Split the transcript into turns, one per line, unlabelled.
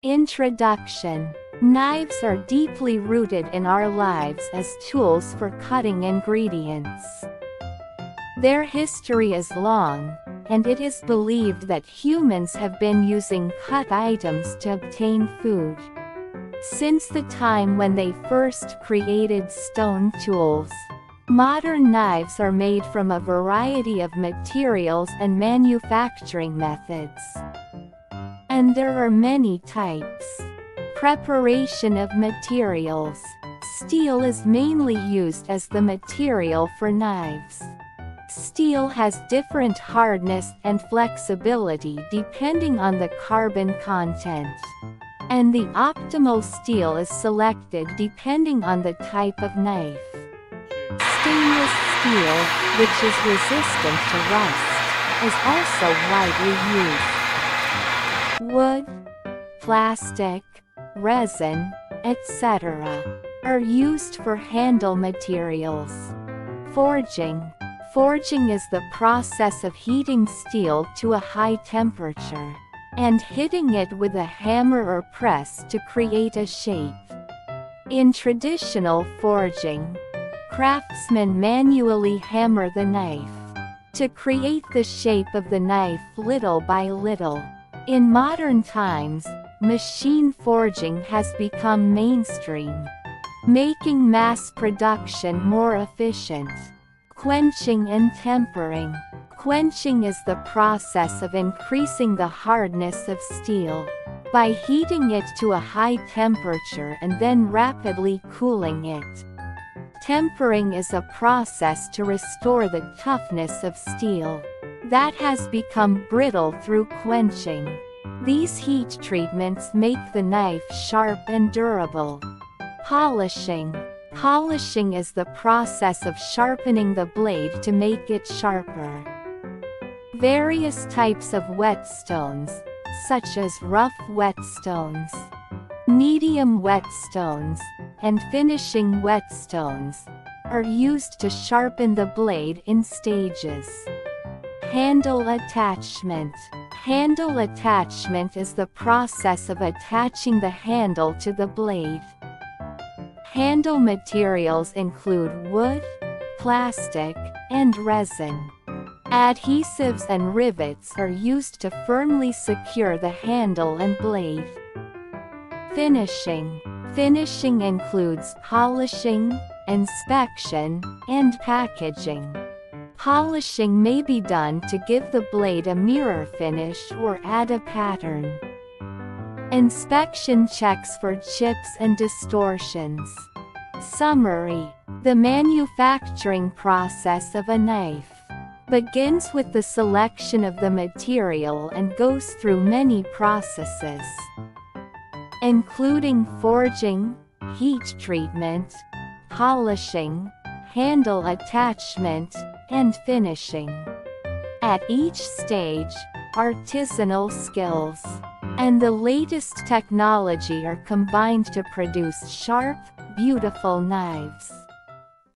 Introduction. Knives are deeply rooted in our lives as tools for cutting ingredients. Their history is long, and it is believed that humans have been using cut items to obtain food since the time when they first created stone tools. Modern knives are made from a variety of materials and manufacturing methods, and there are many types. Preparation of materials. Steel is mainly used as the material for knives. Steel has different hardness and flexibility depending on the carbon content, and the optimal steel is selected depending on the type of knife. Stainless steel, which is resistant to rust, is also widely used. Wood, plastic, resin, etc. are used for handle materials. Forging. Forging is the process of heating steel to a high temperature and hitting it with a hammer or press to create a shape. In traditional forging, craftsmen manually hammer the knife to create the shape of the knife little by little. In modern times, machine forging has become mainstream, making mass production more efficient. Quenching and tempering. Quenching is the process of increasing the hardness of steel by heating it to a high temperature and then rapidly cooling it. Tempering is a process to restore the toughness of steel that has become brittle through quenching. These heat treatments make the knife sharp and durable. Polishing. Polishing is the process of sharpening the blade to make it sharper. Various types of whetstones, such as rough whetstones, medium whetstones, and finishing whetstones, are used to sharpen the blade in stages. Handle attachment. Handle attachment is the process of attaching the handle to the blade. Handle materials include wood, plastic, and resin. Adhesives and rivets are used to firmly secure the handle and blade. Finishing. Finishing includes polishing, inspection, and packaging. Polishing may be done to give the blade a mirror finish or add a pattern. Inspection checks for chips and distortions. Summary. The manufacturing process of a knife begins with the selection of the material and goes through many processes, including forging, heat treatment, polishing, handle attachment, and finishing. At each stage, artisanal skills and the latest technology are combined to produce sharp, beautiful knives.